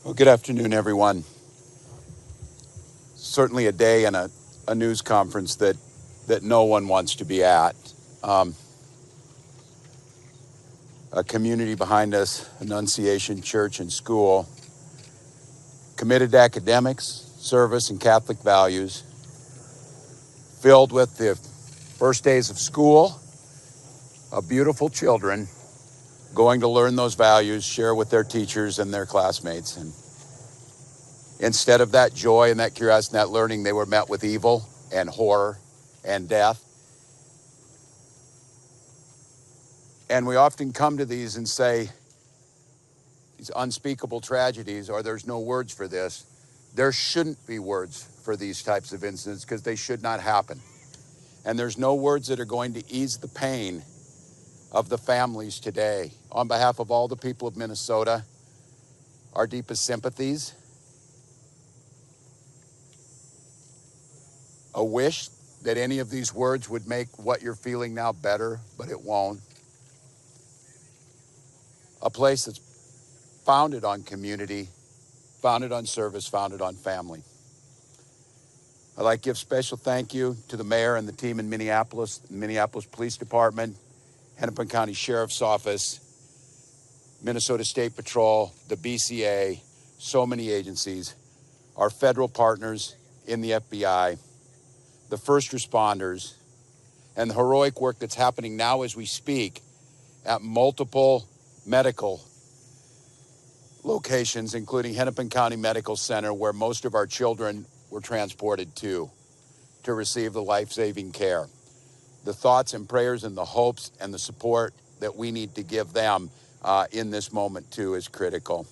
Well, good afternoon, everyone. Certainly a day and a news conference that no one wants to be at. A community behind us, Annunciation Church and School, committed to academics, service, and Catholic values, filled with the first days of school of beautiful children going to learn those values, share with their teachers and their classmates. And instead of that joy and that curiosity and that learning, they were met with evil and horror and death. And we often come to these and say, these unspeakable tragedies, or there's no words for this. There shouldn't be words for these types of incidents because they should not happen. And there's no words that are going to ease the pain of the families today. On behalf of all the people of Minnesota, our deepest sympathies. A wish that any of these words would make what you're feeling now better, but it won't. A place that's founded on community, founded on service, founded on family. I'd like to give special thank you to the mayor and the team in Minneapolis, the Minneapolis Police Department, Hennepin County Sheriff's Office, Minnesota State Patrol, the BCA, so many agencies, our federal partners in the FBI, the first responders, and the heroic work that's happening now as we speak at multiple medical locations, including Hennepin County Medical Center, where most of our children were transported to receive the life-saving care. The thoughts and prayers and the hopes and the support that we need to give them in this moment too is critical.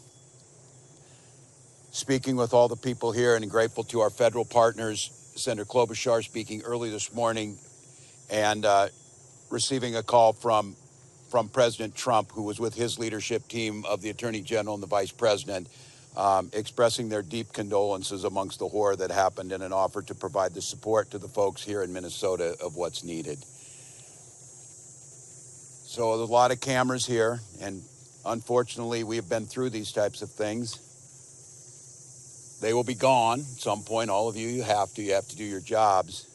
Speaking with all the people here and grateful to our federal partners, Senator Klobuchar speaking early this morning and receiving a call from President Trump, who was with his leadership team of the Attorney General and the Vice President, expressing their deep condolences amongst the horror that happened and an offer to provide the support to the folks here in Minnesota of what's needed. So there's a lot of cameras here, and unfortunately, we have been through these types of things. They will be gone at some point. All of you, you have to do your jobs.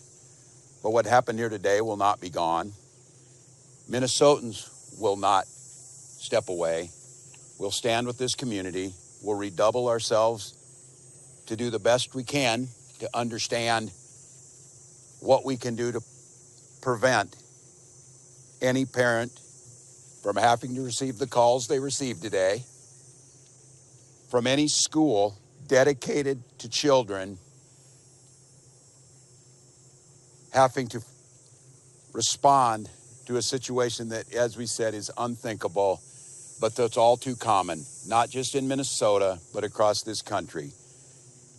But what happened here today will not be gone. Minnesotans will not step away. We'll stand with this community. We'll redouble ourselves to do the best we can to understand what we can do to prevent any parent from having to receive the calls they received today, from any school dedicated to children having to respond to a situation that, as we said, is unthinkable, but that's all too common, not just in Minnesota, but across this country.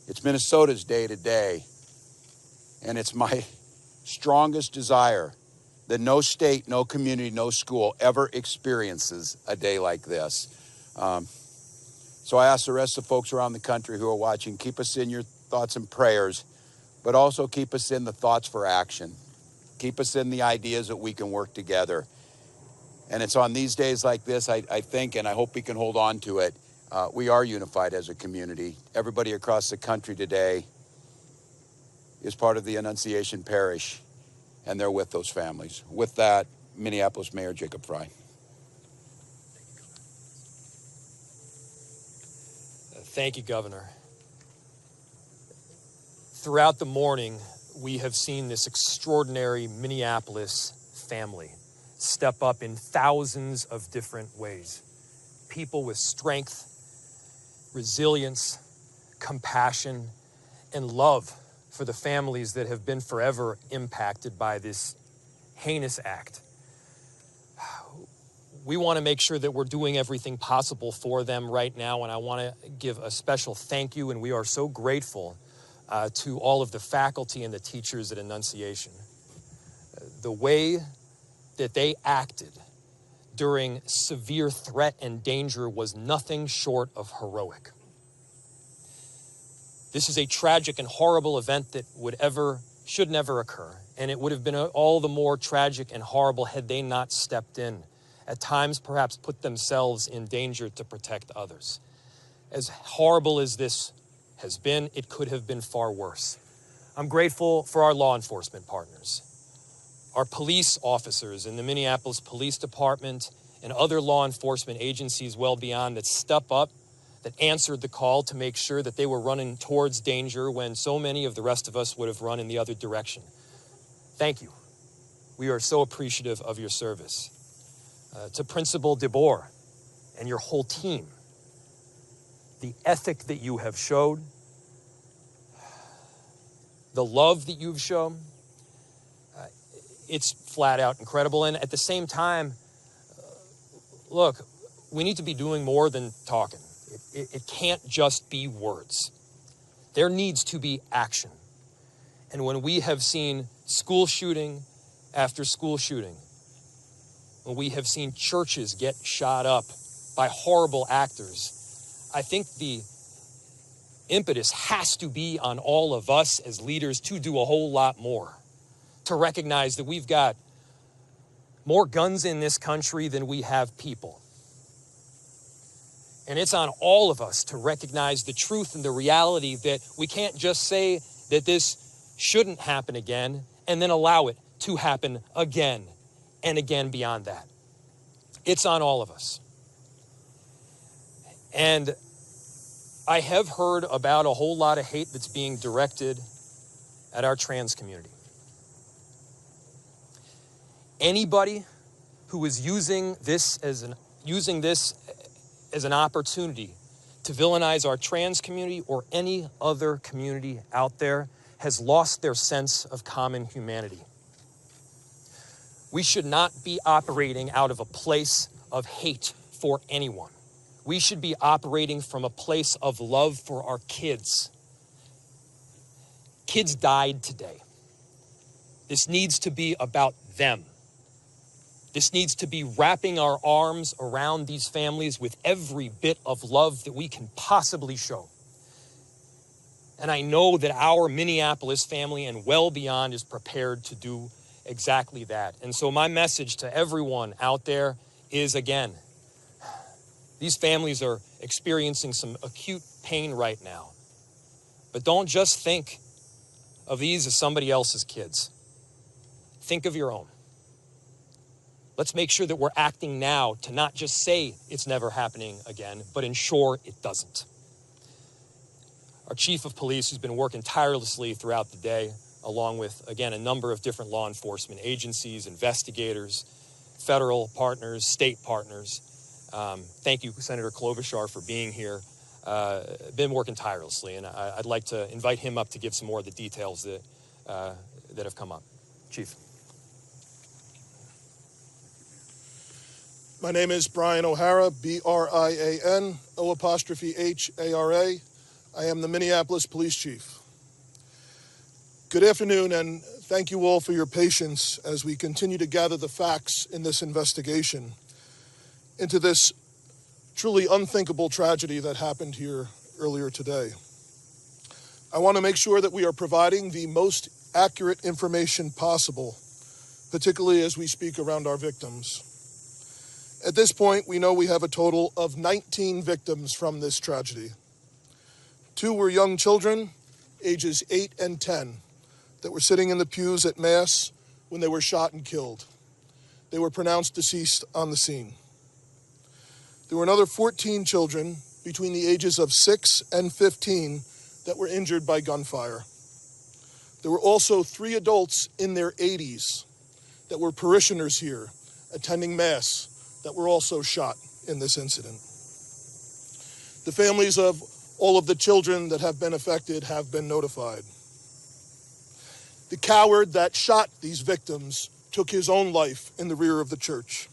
It's Minnesota's day today, and it's my strongest desire that no state, no community, no school ever experiences a day like this. So I ask the rest of the folks around the country who are watching, keep us in your thoughts and prayers, but also keep us in the thoughts for action. Keep us in the ideas that we can work together. And it's on these days like this, I think, and I hope we can hold on to it, we are unified as a community. Everybody across the country today is part of the Annunciation Parish, and they're with those families. With that, Minneapolis Mayor Jacob Frey. Thank you, Governor. Throughout the morning, we have seen this extraordinary Minneapolis family step up in thousands of different ways. People with strength, resilience, compassion, and love for the families that have been forever impacted by this heinous act. We want to make sure that we're doing everything possible for them right now, and I want to give a special thank you, and we are so grateful to all of the faculty and the teachers at Annunciation. The way that they acted during severe threat and danger was nothing short of heroic. This is a tragic and horrible event that should never occur, and it would have been all the more tragic and horrible had they not stepped in, at times perhaps put themselves in danger to protect others. As horrible as this has been, it could have been far worse. I'm grateful for our law enforcement partners, our police officers in the Minneapolis Police Department and other law enforcement agencies well beyond that step up, that answered the call to make sure that they were running towards danger when so many of the rest of us would have run in the other direction. Thank you. We are so appreciative of your service. To Principal DeBoer and your whole team, the ethic that you have showed, the love that you've shown, it's flat out incredible. And at the same time, look, we need to be doing more than talking. It can't just be words. There needs to be action. And when we have seen school shooting after school shooting, when we have seen churches get shot up by horrible actors, I think the impetus has to be on all of us as leaders to do a whole lot more, to recognize that we've got more guns in this country than we have people. And it's on all of us to recognize the truth and the reality that we can't just say that this shouldn't happen again and then allow it to happen again and again beyond that. It's on all of us. And I have heard about a whole lot of hate that's being directed at our trans community. Anybody who is using this as an opportunity to villainize our trans community or any other community out there has lost their sense of common humanity. We should not be operating out of a place of hate for anyone. We should be operating from a place of love for our kids. Kids died today. This needs to be about them. This needs to be wrapping our arms around these families with every bit of love that we can possibly show. And I know that our Minneapolis family and well beyond is prepared to do exactly that. And so my message to everyone out there is, again, these families are experiencing some acute pain right now. But don't just think of these as somebody else's kids. Think of your own. Let's make sure that we're acting now to not just say it's never happening again, but ensure it doesn't. Our chief of police, who's been working tirelessly throughout the day, along with, again, a number of different law enforcement agencies, investigators, federal partners, state partners. Thank you, Senator Klobuchar, for being here. Been working tirelessly, and I'd like to invite him up to give some more of the details that have come up. Chief. My name is Brian O'Hara, B-R-I-A-N, O''H-A-R-A. I am the Minneapolis Police Chief. Good afternoon, and thank you all for your patience as we continue to gather the facts in this investigation into this truly unthinkable tragedy that happened here earlier today. I want to make sure that we are providing the most accurate information possible, particularly as we speak around our victims. At this point, we know we have a total of 19 victims from this tragedy. 2 were young children, ages 8 and 10, that were sitting in the pews at Mass when they were shot and killed. They were pronounced deceased on the scene. There were another 14 children between the ages of 6 and 15 that were injured by gunfire. There were also 3 adults in their 80s that were parishioners here attending Mass that were also shot in this incident. The families of all of the children that have been affected have been notified. The coward that shot these victims took his own life in the rear of the church.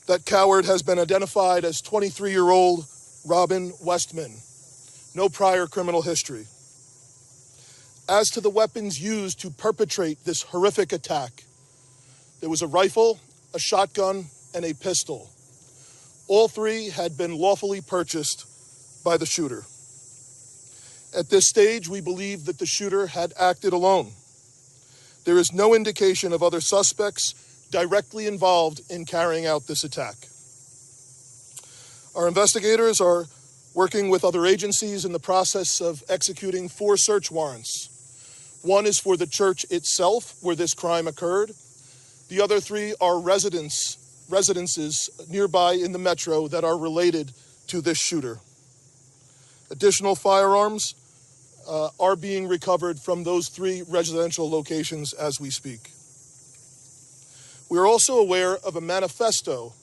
That coward has been identified as 23-year-old Robin Westman, no prior criminal history. As to the weapons used to perpetrate this horrific attack, there was a rifle, a shotgun, and a pistol. All 3 had been lawfully purchased by the shooter. At this stage, we believe that the shooter had acted alone. There is no indication of other suspects directly involved in carrying out this attack. Our investigators are working with other agencies in the process of executing 4 search warrants. One is for the church itself, where this crime occurred. The other 3 are residences nearby in the metro that are related to this shooter. Additional firearms are being recovered from those 3 residential locations as we speak. We are also aware of a manifesto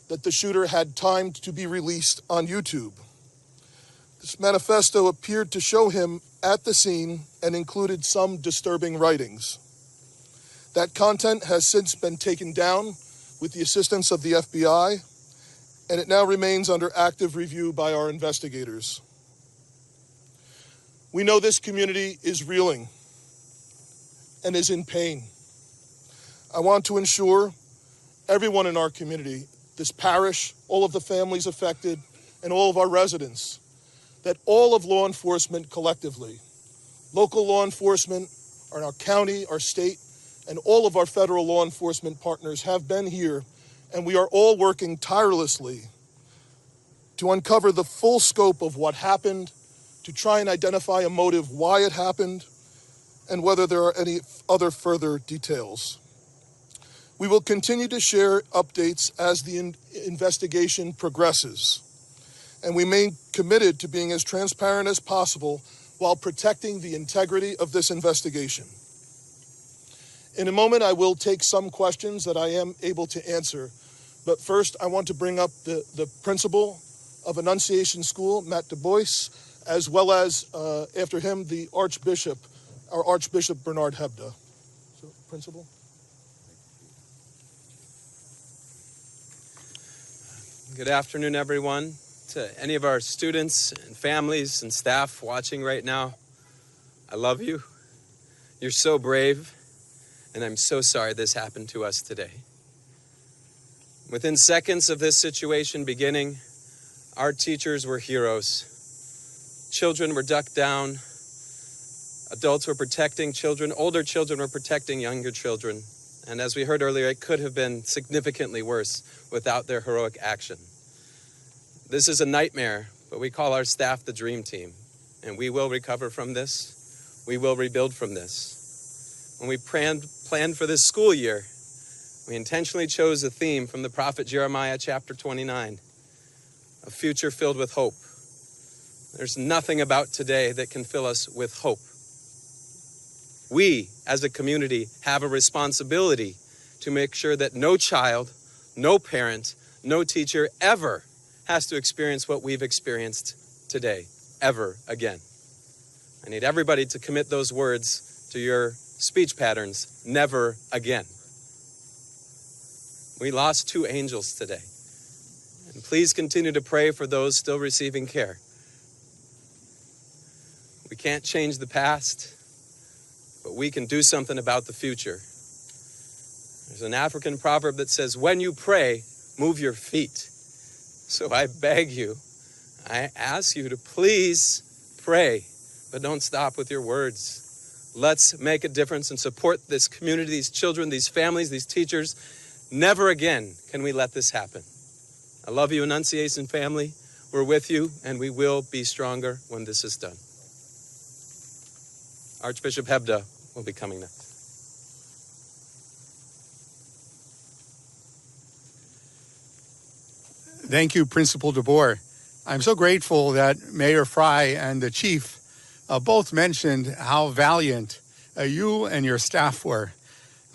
that the shooter had timed to be released on YouTube. This manifesto appeared to show him at the scene and included some disturbing writings. That content has since been taken down with the assistance of the FBI, and it now remains under active review by our investigators. We know this community is reeling and is in pain. I want to ensure everyone in our community, this parish, all of the families affected, and all of our residents, that all of law enforcement collectively, local law enforcement, our county, our state, and all of our federal law enforcement partners have been here, and we are all working tirelessly to uncover the full scope of what happened, to try and identify a motive why it happened, and whether there are any other further details. We will continue to share updates as the investigation progresses, and we remain committed to being as transparent as possible while protecting the integrity of this investigation. In a moment, I will take some questions that I am able to answer, but first I want to bring up the principal of Annunciation School, Matt Du Bois, as well as, after him, the Archbishop, our Archbishop Bernard Hebda. So, Principal. Good afternoon, everyone. To any of our students and families and staff watching right now, I love you. You're so brave, and I'm so sorry this happened to us today. Within seconds of this situation beginning, our teachers were heroes. Children were ducked down. Adults were protecting children. Older children were protecting younger children. And as we heard earlier, it could have been significantly worse without their heroic action. This is a nightmare, but we call our staff the dream team, and we will recover from this. We will rebuild from this. When we planned for this school year, we intentionally chose a theme from the prophet Jeremiah chapter 29, a future filled with hope. There's nothing about today that can fill us with hope. We, as a community, have a responsibility to make sure that no child, no parent, no teacher ever has to experience what we've experienced today, ever again. I need everybody to commit those words to your speech patterns, never again. We lost 2 angels today. And please continue to pray for those still receiving care. We can't change the past, but we can do something about the future. There's an African proverb that says, when you pray, move your feet. So I beg you, I ask you to please pray, but don't stop with your words. Let's make a difference and support this community, these children, these families, these teachers. Never again can we let this happen. I love you, Annunciation family. We're with you, and we will be stronger when this is done. Archbishop Hebda will be coming next. Thank you, Principal DeBoer. I'm so grateful that Mayor Fry and the Chief both mentioned how valiant you and your staff were.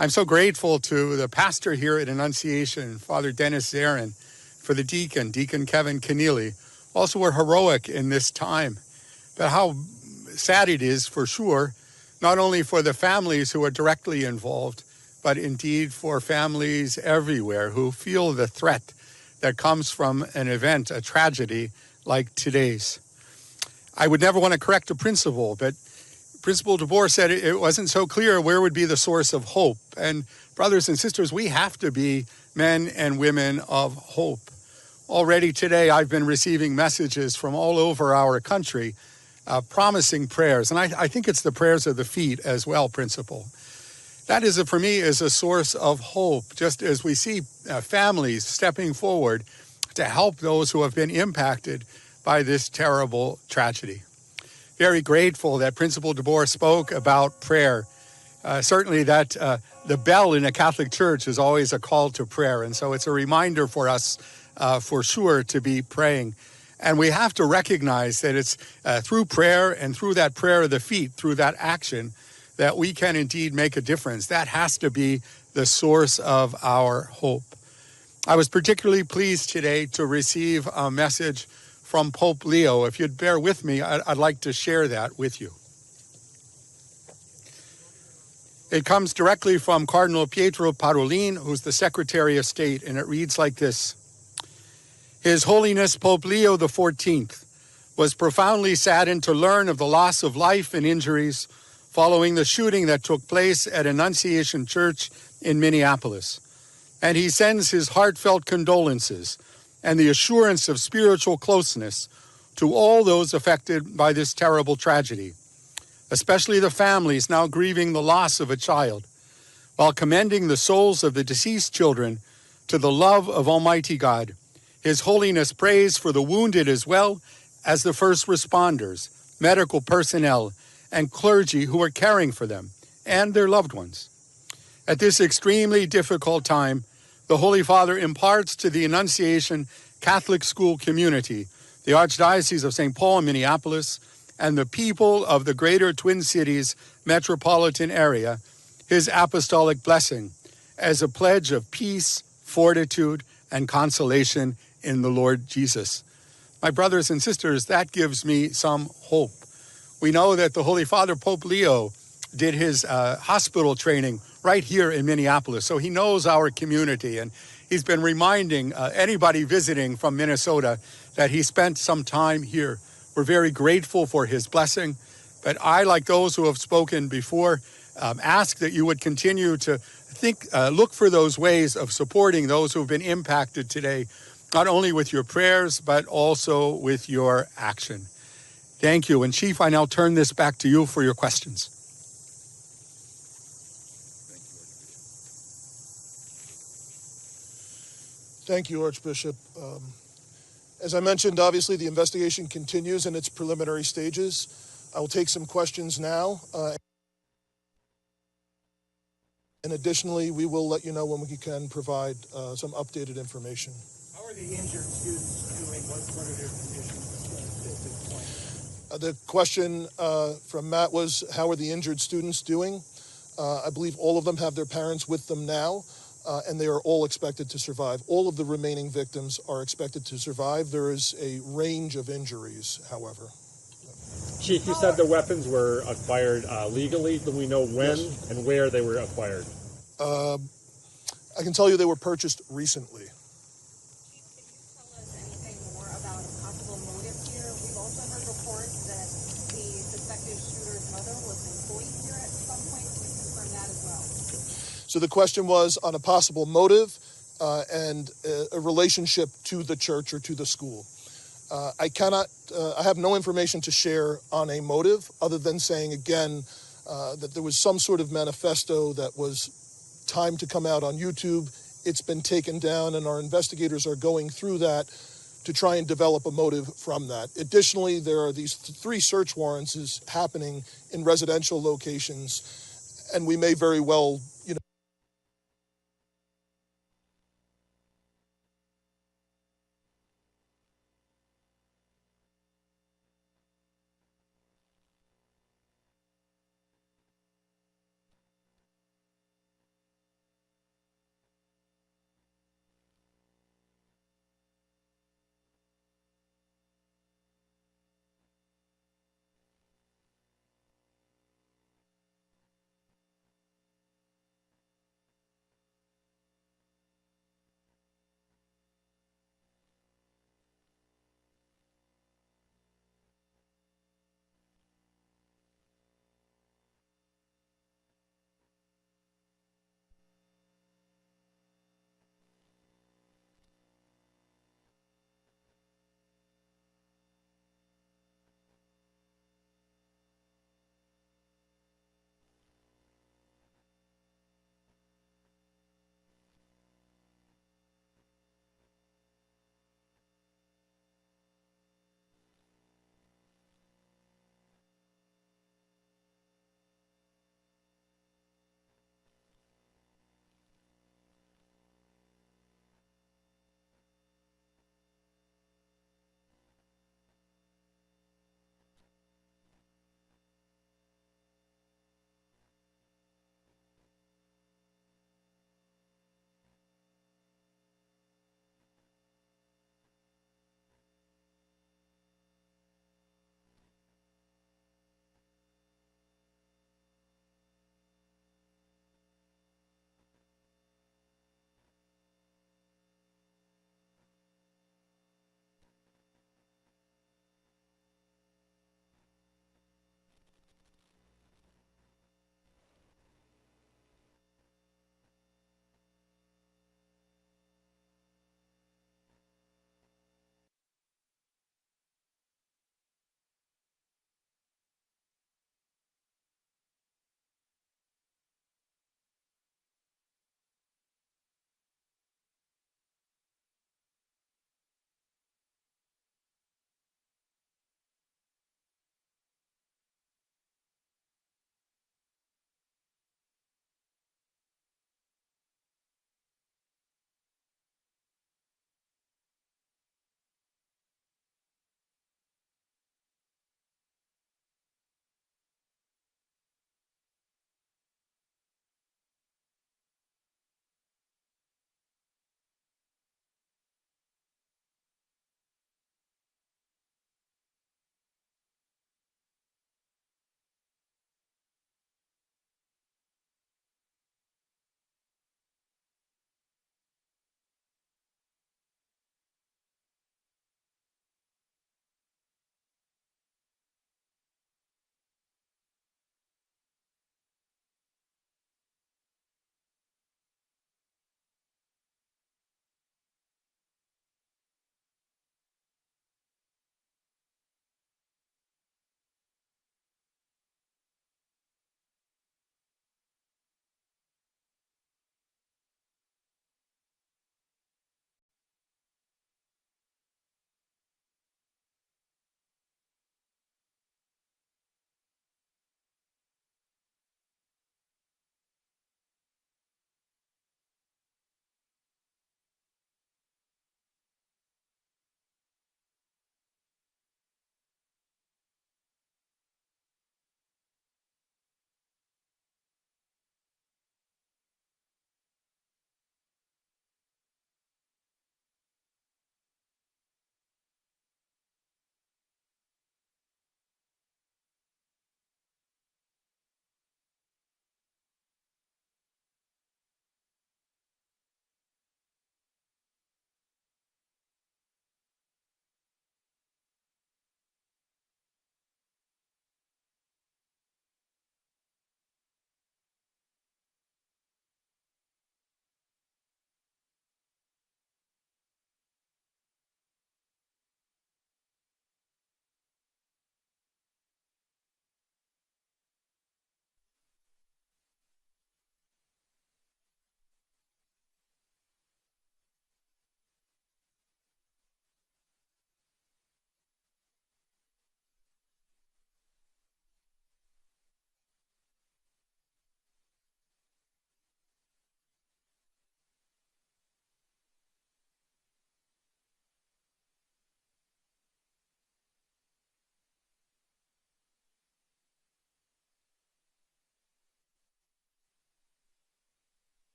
I'm so grateful to the pastor here at Annunciation, Father Dennis Zarin, for the deacon, Deacon Kevin Keneally. Also were heroic in this time. But how sad it is, for sure, not only for the families who are directly involved, but indeed for families everywhere who feel the threat that comes from an event, a tragedy like today's. I would never want to correct a principal, but Principal DeBoer said it wasn't so clear where would be the source of hope. And brothers and sisters, we have to be men and women of hope. Already today, I've been receiving messages from all over our country promising prayers. And I think it's the prayers of the feet as well, Principal. That is, for me, is a source of hope, just as we see families stepping forward to help those who have been impacted by this terrible tragedy. Very grateful that Principal DeBoer spoke about prayer. Certainly that the bell in a Catholic church is always a call to prayer. And so it's a reminder for us, for sure, to be praying. And we have to recognize that it's through prayer and through that prayer of the feet, through that action, that we can indeed make a difference. That has to be the source of our hope. I was particularly pleased today to receive a message from Pope Leo. If you'd bear with me, I'd like to share that with you. It comes directly from Cardinal Pietro Parolin, who's the Secretary of State, and it reads like this. His Holiness Pope Leo XIV was profoundly saddened to learn of the loss of life and injuries following the shooting that took place at Annunciation Church in Minneapolis. And he sends his heartfelt condolences and the assurance of spiritual closeness to all those affected by this terrible tragedy, especially the families now grieving the loss of a child, while commending the souls of the deceased children to the love of Almighty God. His Holiness prays for the wounded as well as the first responders, medical personnel, and clergy who are caring for them and their loved ones. At this extremely difficult time, the Holy Father imparts to the Annunciation Catholic School community, the Archdiocese of St. Paul and Minneapolis, and the people of the greater Twin Cities metropolitan area, his apostolic blessing as a pledge of peace, fortitude, and consolation in the Lord Jesus. My brothers and sisters, that gives me some hope. We know that the Holy Father, Pope Leo, did his hospital training right here in Minneapolis, so he knows our community, and he's been reminding anybody visiting from Minnesota that he spent some time here. We're very grateful for his blessing, but I, like those who have spoken before, ask that you would continue to look for those ways of supporting those who have been impacted today, not only with your prayers, but also with your action. Thank you. And Chief, I now turn this back to you for your questions. Thank you, Archbishop. As I mentioned, obviously the investigation continues in its preliminary stages. I will take some questions now. And additionally, we will let you know when we can provide some updated information. How are the injured students doing? What are their conditions at this point? The question from Matt was, how are the injured students doing? I believe all of them have their parents with them now, and they are all expected to survive. All of the remaining victims are expected to survive. There is a range of injuries, however. Chief, you said the weapons were acquired legally. Do we know when and where they were acquired? I can tell you they were purchased recently. So the question was on a possible motive and a relationship to the church or to the school. I have no information to share on a motive other than saying again that there was some sort of manifesto that was timed to come out on YouTube. It's been taken down and our investigators are going through that to try and develop a motive from that. Additionally, there are these 3 search warrants happening in residential locations, and we may very well